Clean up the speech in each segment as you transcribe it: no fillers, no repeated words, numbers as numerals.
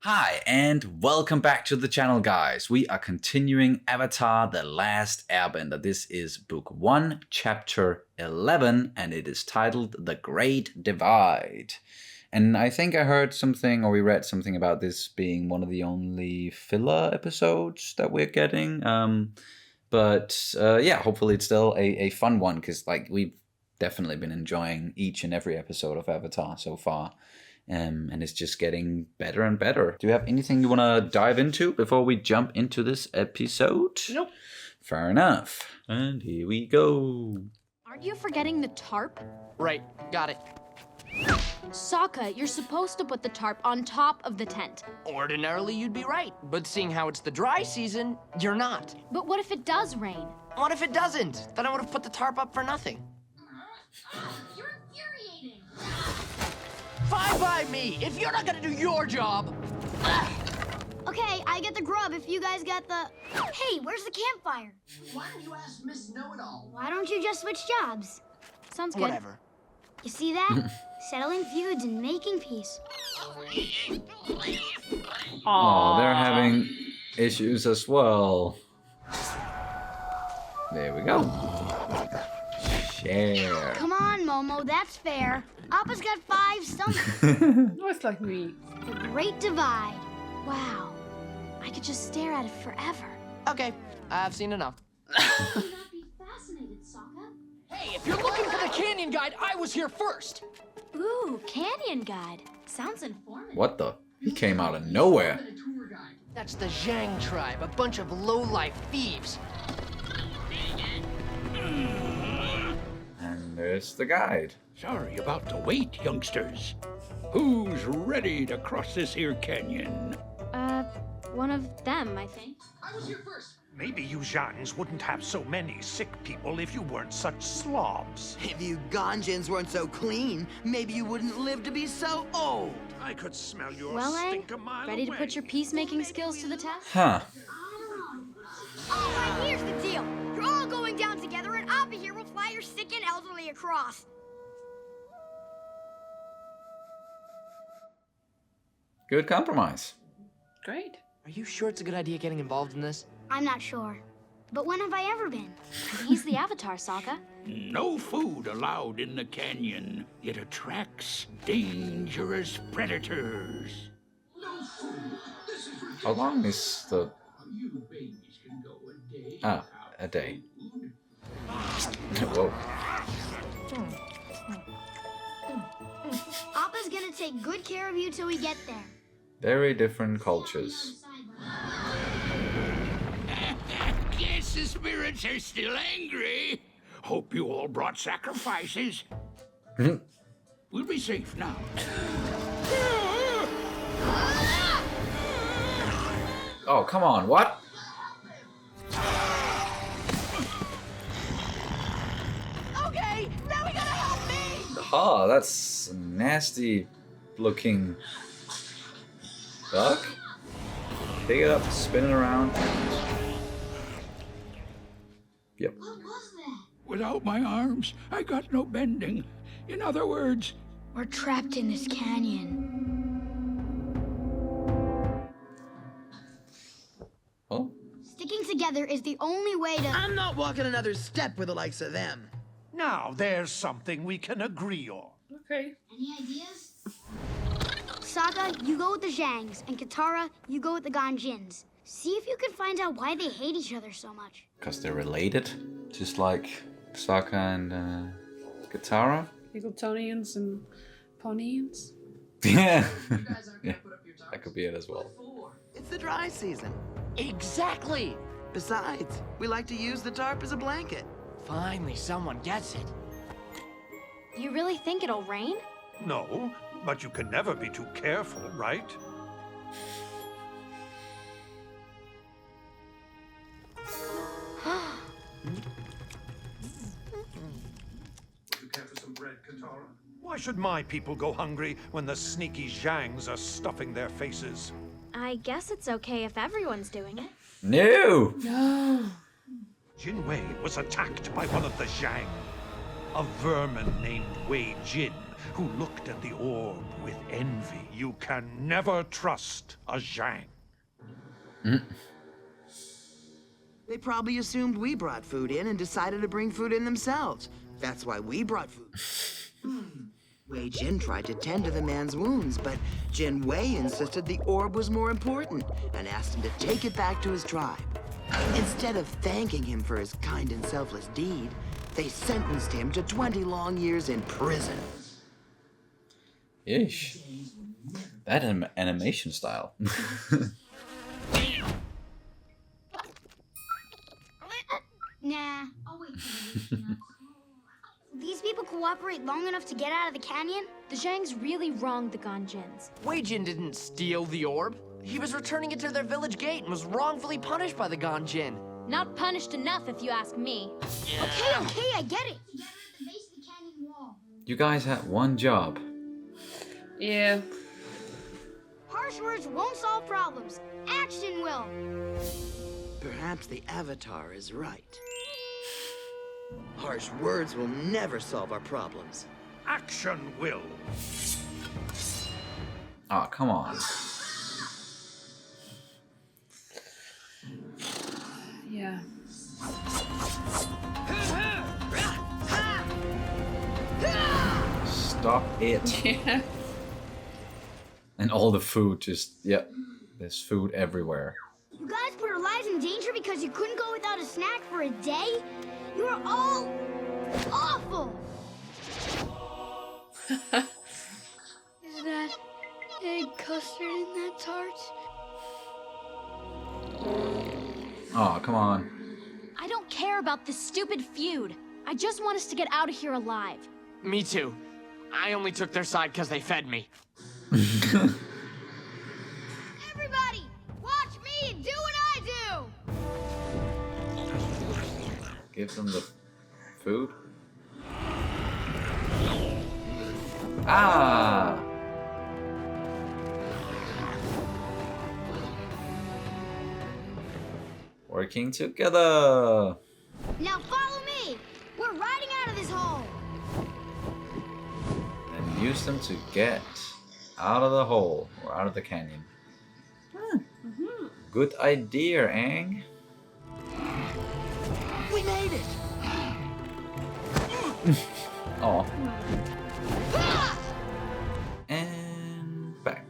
Hi, and welcome back to the channel, guys. We are continuing Avatar: The Last Airbender. This is Book 1, Chapter 11, and it is titled The Great Divide. And I think I heard something, or we read something about this being one of the only filler episodes that we're getting. Yeah, hopefully it's still a fun one, because we've definitely been enjoying each and every episode of Avatar so far. And it's just getting better and better. Do you have anything you want to dive into before we jump into this episode? Nope. Fair enough. And here we go. Aren't you forgetting the tarp? Right, got it. Sokka, you're supposed to put the tarp on top of the tent. Ordinarily, you'd be right. But seeing how it's the dry season, you're not. But what if it does rain? What if it doesn't? Then I would have put the tarp up for nothing. You're infuriating. Fine by me, if you're not gonna do your job. Okay, I get the grub if you guys get the... Hey, where's the campfire? Why don't you ask Miss Know-It-All? Why don't you just switch jobs? Sounds good. Whatever. You see that? Settling feuds and making peace. Oh, they're having issues as well. There we go. Share. Come on, Momo, that's fair. Appa's got 5 stomachs. No, it's like me. The Great Divide. Wow. I could just stare at it forever. Okay, I've seen enough. You not be fascinated, Sokka? Hey, if you're looking for the canyon guide, I was here first. Ooh, canyon guide. Sounds informative. What the? He came out of nowhere. That's the Zhang tribe, a bunch of low-life thieves. And there's the guide. Sorry about the wait, youngsters. Who's ready to cross this here canyon? One of them, I think. I was here first. Maybe you Zhangs wouldn't have so many sick people if you weren't such slobs. If you Gan-Jins weren't so clean, maybe you wouldn't live to be so old. I could smell your Well, stink a mile ready to away. put your peacemaking skills to the test? Huh. All right, here's the deal. You're all going down together, and Appa here will fly your sick and elderly across. Good compromise. Great. Are you sure it's a good idea getting involved in this? I'm not sure. But when have I ever been? He's the Avatar, Sokka. No food allowed in the canyon. It attracts dangerous predators. How long is the... Ah, a day. Whoa. Appa's gonna take good care of you till we get there. Very different cultures. Guess the spirits are still angry. Hope you all brought sacrifices. We'll be safe now. Oh, come on, what? Okay, now we gotta help me! Oh, that's a nasty looking bug. Pick it up, spin it around. Yep. What was that? Without my arms, I got no bending. In other words, We're trapped in this canyon. Oh, Sticking together is the only way to... I'm not walking another step with the likes of them. Now there's something we can agree on. Okay. Any ideas? Sokka, you go with the Zhangs, and Katara, you go with the Gan-Jins. See if you can find out why they hate each other so much. because they're related, just like Sokka and Katara. Eagletonians and Ponians. Yeah, yeah, that could be it as well. It's the dry season. Exactly! Besides, we like to use the tarp as a blanket. Finally, someone gets it. You really think it'll rain? No, but you can never be too careful, right? You care for some bread, Katara? Why should my people go hungry when the sneaky Zhangs are stuffing their faces? I guess it's okay if everyone's doing it. No! No. Jinwei was attacked by one of the Zhang. A vermin named Wei Jin who looked at the orb with envy. You can never trust a Zhang. They probably assumed we brought food in and decided to bring food in themselves. That's why we brought food. Wei Jin tried to tend to the man's wounds, but Jin Wei insisted the orb was more important and asked him to take it back to his tribe. Instead of thanking him for his kind and selfless deed, they sentenced him to 20 long years in prison. Yeesh. That animation style. Nah. These people cooperate long enough to get out of the canyon? The Zhangs really wronged the Gan-Jins. Wei Jin didn't steal the orb. He was returning it to their village gate and was wrongfully punished by the Gan-Jin. Not punished enough, if you ask me. Okay, I get it. Together at the base of the canyon wall. You guys had one job. Yeah. Harsh words won't solve problems. Action will. Perhaps the Avatar is right. Harsh words will never solve our problems. Action will. Oh, come on. Yeah. Stop it. Yeah. And all the food just, yep. There's food everywhere. You guys put our lives in danger because you couldn't go without a snack for a day? You are all awful! Is that egg custard in that tart? Oh, come on. I don't care about this stupid feud. I just want us to get out of here alive. Me too. I only took their side because they fed me. Everybody, watch me do what I do! Give them the food. Ah! Working together. Now follow me! We're riding out of this hole! And use them to get out of the hole or out of the canyon. Good idea, Aang. We made it! Oh. And back.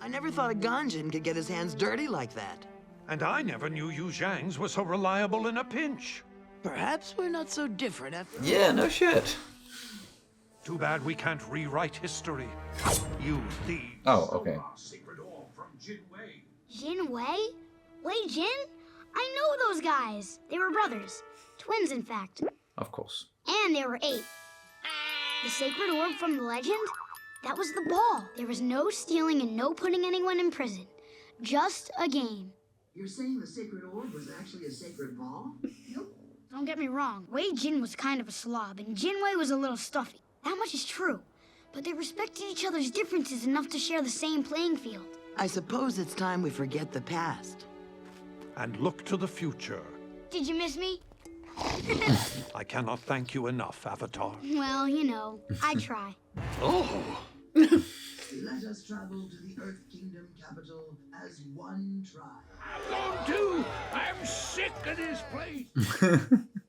I never thought a Gan-Jin could get his hands dirty like that. And I never knew you Zhangs were so reliable in a pinch. Perhaps we're not so different after... Yeah, no shit. Too bad we can't rewrite history. You thieves. Oh, okay. Secret orb from Jin Wei. Jin Wei? Wei Jin? I know those guys. They were brothers. Twins, in fact. Of course. And there were 8. The sacred orb from the legend? That was the ball. There was no stealing and no putting anyone in prison. Just a game. You're saying the sacred orb was actually a sacred ball? Nope. Don't get me wrong. Wei Jin was kind of a slob, and Jin Wei was a little stuffy. That much is true. But they respected each other's differences enough to share the same playing field. I suppose it's time we forget the past. And look to the future. Did you miss me? I cannot thank you enough, Avatar. Well, you know, I try. Oh! Let us travel to the Earth Kingdom capital as one tribe. I'm going to. I'm sick of this place.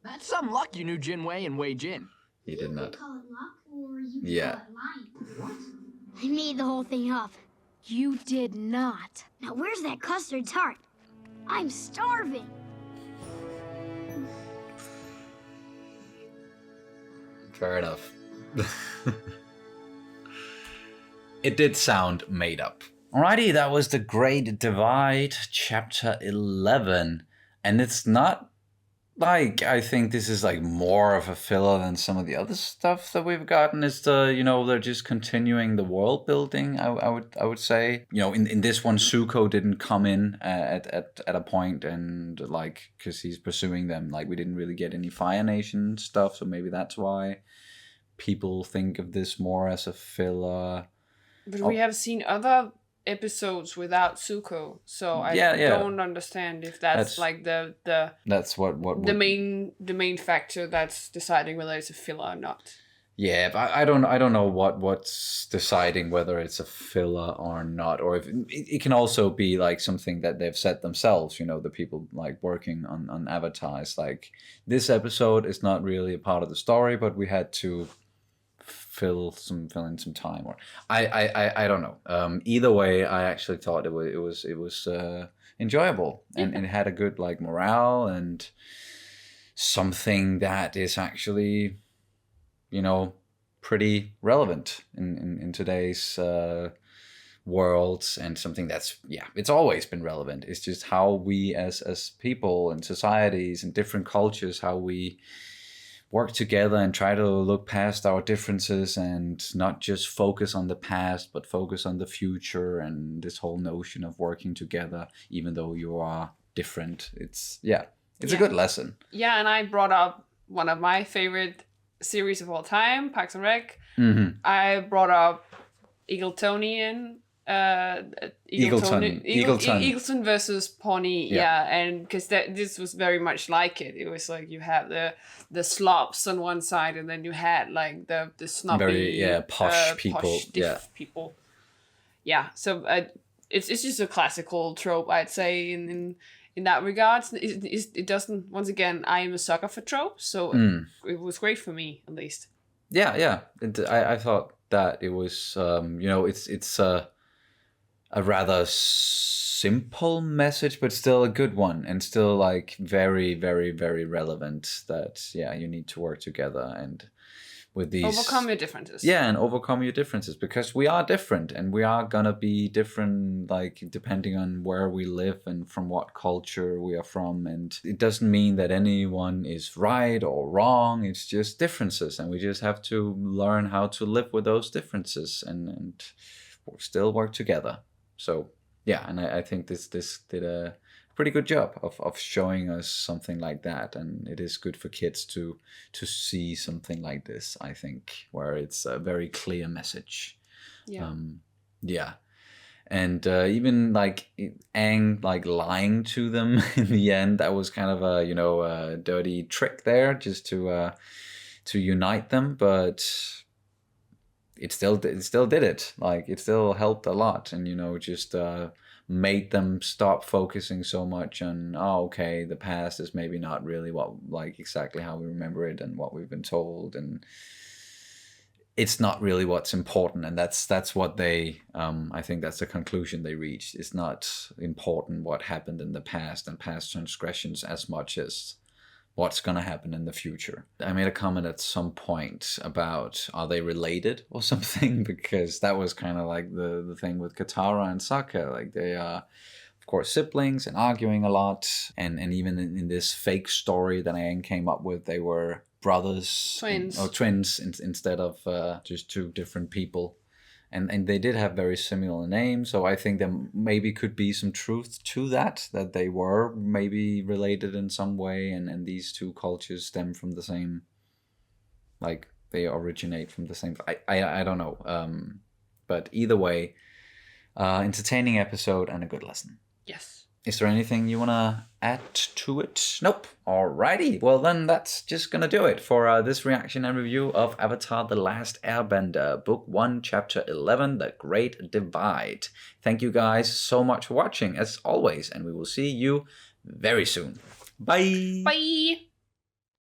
That's some luck you knew Jin Wei and Wei Jin. He did not. Call it luck, or you Yeah. call it lying. What? I made the whole thing up. You did not. Now where's that custard tart? I'm starving. Fair enough. It did sound made up. Alrighty, that was The Great Divide, chapter 11. And it's not like, I think this is like more of a filler than some of the other stuff that we've gotten. It's the, you know, they're just continuing the world building, I would say. You know, in this one, Zuko didn't come in at a point and like, because he's pursuing them. Like, we didn't really get any Fire Nation stuff, so maybe that's why people think of this more as a filler. But we have seen other episodes without Zuko, so I don't understand if that's like the that's what the main factor that's deciding whether it's a filler or not. Yeah, but I don't know what's deciding whether it's a filler or not, or if it can also be like something that they've said themselves. You know, the people like working on Avatar is like, this episode is not really a part of the story, but we had to fill in some time, or I don't know. Either way, I actually thought it was enjoyable, and it had a good like morale and something that is actually, you know, pretty relevant in today's world, and something that's, yeah, it's always been relevant. It's just how we as people and societies and different cultures, how we work together and try to look past our differences and not just focus on the past, but focus on the future, and this whole notion of working together, even though you are different. It's a good lesson. Yeah, and I brought up one of my favorite series of all time, Parks and Rec. Mm-hmm. I brought up Eagletonian. Eagleton versus Pawnee, and because this was very much like it. It was like you had the slobs on one side, and then you had like the snobby, very posh people, stiff people. Yeah, so it's just a classical trope, I'd say, in that regard. It doesn't. Once again, I am a sucker for tropes, so it was great for me at least. Yeah. I thought that it was it's a rather simple message, but still a good one, and still like very, very, very relevant, that you need to work together and with these overcome your differences. Yeah, and overcome your differences, because we are different, and we are gonna be different, like depending on where we live and from what culture we are from. And it doesn't mean that anyone is right or wrong. It's just differences, and we just have to learn how to live with those differences and still work together. So yeah, and I think this did a pretty good job of showing us something like that, and it is good for kids to see something like this, I think, where it's a very clear message. And even like Aang like lying to them in the end, that was kind of a dirty trick there, just to unite them, but it still did it. Like, it still helped a lot, and just made them stop focusing so much on, okay, the past is maybe not really exactly how we remember it and what we've been told, and it's not really what's important. And that's what they I think that's the conclusion they reached. It's not important what happened in the past and past transgressions as much as what's going to happen in the future. I made a comment at some point about, are they related or something? Because that was kind of like the thing with Katara and Sokka. Like, they are, of course, siblings and arguing a lot. And even in this fake story that Aang came up with, they were brothers. Twins instead of just two different people. And they did have very similar names, so I think there maybe could be some truth to that they were maybe related in some way, and these two cultures stem from the same, like, they originate from the same. I don't know, but either way, entertaining episode and a good lesson. Yes. Is there anything you want to add to it? Nope. Alrighty. Well, then that's just going to do it for this reaction and review of Avatar: The Last Airbender, Book 1, Chapter 11, The Great Divide. Thank you guys so much for watching, as always, and we will see you very soon. Bye! Bye!